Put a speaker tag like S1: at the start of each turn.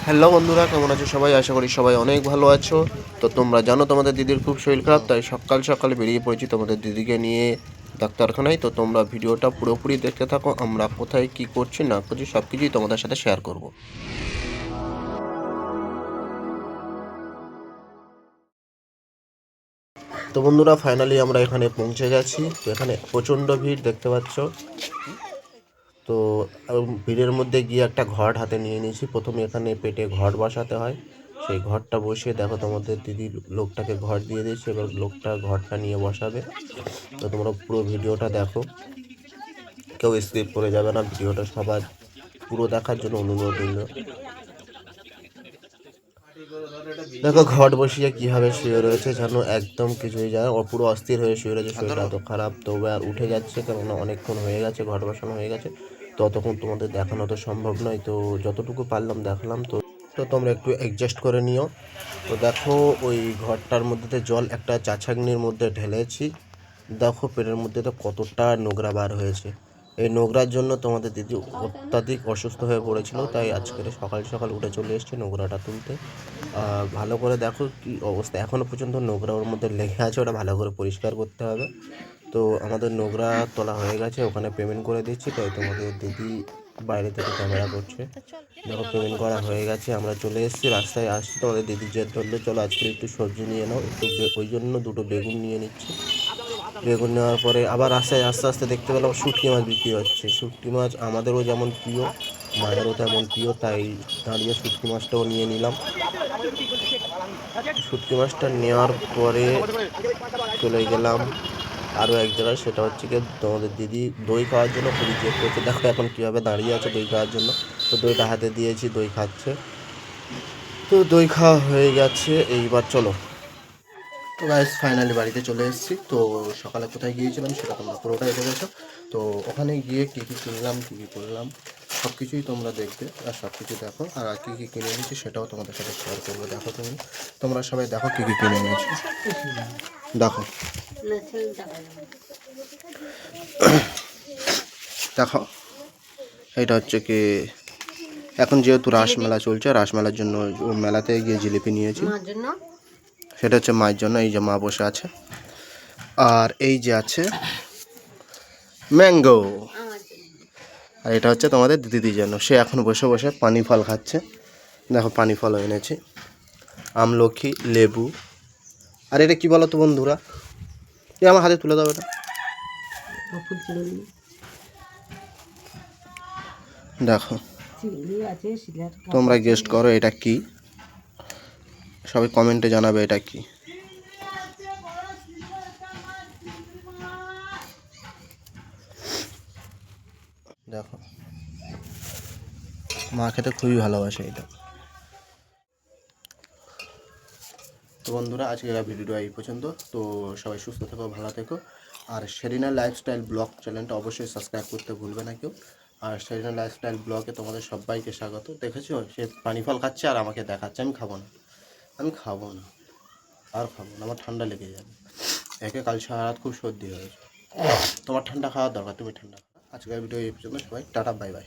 S1: Hello বন্ধুরা, কেমন আছো সবাই? আশা করি সবাই অনেক ভালো আছো। তো তোমরা জানো তোমাদের দিদির খুব শরীর খারাপ, তাই সকাল সকাল বেরিয়ে পড়েছি তোমাদের দিদিকে নিয়ে ডাক্তারখানায়। তো তোমরা ভিডিওটা পুরোপুরি দেখতে থাকো। আমরা কোথায় কি করছি না করছি সব কিছুই তোমাদের সাথে শেয়ার করব। তো বন্ধুরা, ফাইনালি আমরা এখানে পৌঁছে গেছি। তো এখানে প্রচণ্ড ভিড় দেখতে পাচ্ছ। তো ভিড়ের মধ্যে গিয়ে একটা ঘট হাতে নিয়ে নিয়েছি। প্রথমে এখানে পেটে ঘট বসাতে হয়, সেই ঘরটা বসিয়ে দেখো তোমাদের দিদি লোকটাকে ঘর দিয়ে দিয়েছে। এবার লোকটা ঘরটা নিয়ে বসাবে। তো তোমরা পুরো ভিডিওটা দেখো, কেউ স্কিপ করে যাবে না। ভিডিওটা সবার পুরো দেখার জন্য অনুরোধ রইল। দেখো ঘট বসিয়ে কীভাবে শুয়ে রয়েছে, যেন একদম কিছুই যায়, পুরো অস্থির হয়ে শুয়ে রয়েছে। শরীরটা এত খারাপ। তো আর উঠে যাচ্ছে, কেননা অনেকক্ষণ হয়ে গেছে, ঘট বসানো হয়ে গেছে। ততক্ষণ তোমাদের দেখানো তো সম্ভব নয়, তো যতটুকু পারলাম দেখালাম। তো তো তোমরা একটু অ্যাডজাস্ট করে নিও। তো দেখো ওই ঘরটার মধ্যে জল একটা চাছাগনির মধ্যে ঢেলেছি। দেখো পেটের মধ্যে তো কতটা নোংরা বার হয়েছে। এই নোংরার জন্য তোমাদের দিদি অত্যাধিক অসুস্থ হয়ে পড়েছিল, তাই আজকের সকাল সকাল উঠে চলে এসছে নোংরাটা তুলতে। ভালো করে দেখো কি অবস্থা, এখনও পর্যন্ত নোংরা ওর মধ্যে লেগে আছে, ওটা ভালো করে পরিষ্কার করতে হবে। তো আমাদের নোংরা তোলা হয়ে গেছে, ওখানে পেমেন্ট করে দিচ্ছি। তাই তোমাদের দিদি বাইরে থেকে ক্যামেরা করছে। দেখো পেমেন্ট করা হয়ে গেছে, আমরা চলে এসেছি, রাস্তায় আসছি। তোমাদের দিদি জেদ ধরলে চলো আজকে একটু সবজি নিয়ে নাও, একটু ওই জন্য দুটো বেগুন নিয়ে নিচ্ছি। বেগুন নেওয়ার পরে আবার রাস্তায় আস্তে আস্তে দেখতে পেলাম শুটকি মাছ বিক্রি হচ্ছে। শুটকি মাছ আমাদেরও যেমন প্রিয়, মায়েরও তেমন প্রিয়, তাই দাঁড়িয়ে শুটকি মাছটাও নিয়ে নিলাম। শুটকি মাছটা নেওয়ার পরে চলে গেলাম আরও এক জায়গায়, সেটা হচ্ছে কি তোমাদের দিদি দই খাওয়ার জন্য খুবই জেদ করছে। দেখো এখন কীভাবে দাঁড়িয়ে আছে দই খাওয়ার জন্য। তো দইটা হাতে দিয়েছি, দই খাচ্ছে। তো দই খাওয়া হয়ে গেছে, এইবার চলো। তো গাইস ফাইনালি বাড়িতে চলে এসেছি। তো সকালে কোথায় গিয়েছিলাম সেটা তোমরা পুরোটাই দেখেছো। তো ওখানে গিয়ে কী কী কিনলাম, কী কী করলাম সব কিছুই তোমরা দেখবে, আর সব কিছু দেখো। আর কী কী কিনে এনেছি সেটাও তোমাদের সাথে শেয়ার করবো। দেখো তোমরা সবাই দেখো কী কী কিনে এনেছি। দেখো দেখো এটা হচ্ছে কি, এখন যেহেতু রাসমেলা চলছে, রাসমেলার জন্য মেলাতে গিয়ে জিলিপি নিয়েছি। সেটা হচ্ছে মায়ের জন্য, এই যে মা বসে আছে। আর এই যে আছে ম্যাঙ্গো, আর এটা হচ্ছে তোমাদের দিদির জন্য, সে এখন বসে বসে পানি ফল খাচ্ছে। দেখো পানি ফল এনেছি, আমলকি, লেবু। আর এটা কি বলো তো বন্ধুরা, এ আমার হাতে তুলে দাও এটা। দেখো তোমরা গেস্ট করো এটা কি, সবাই কমেন্টে জানাবে এটা কি। দেখো মা খেতে খুবই ভালোবাসে এটা। তো বন্ধুরা আজকে ভিডিওটা এই পর্যন্ত। তো সবাই সুস্থ থেকো, ভালো থেকো। আর সেরিনা লাইফস্টাইল ব্লগ চ্যানেলটা অবশ্যই সাবস্ক্রাইব করতে ভুলবে না কেউ। আর সেরিনা লাইফস্টাইল ব্লগে তোমাদের সবাইকে স্বাগত। দেখেছো সে পানি ফল খাচ্ছে আর আমাকে দেখাচ্ছে। আমি খাবো না, আমি খাবো না, আর খাবো না, আমার ঠান্ডা লেগে যাবে। একে কাল সারা রাত খুব সর্দি হয়েছে। তোমার ঠান্ডা খাওয়ার দরকার, তুমি ঠান্ডা খাও। আজকের ভিডিও এই পর্যন্ত, সবাই টাটা, বাই বাই।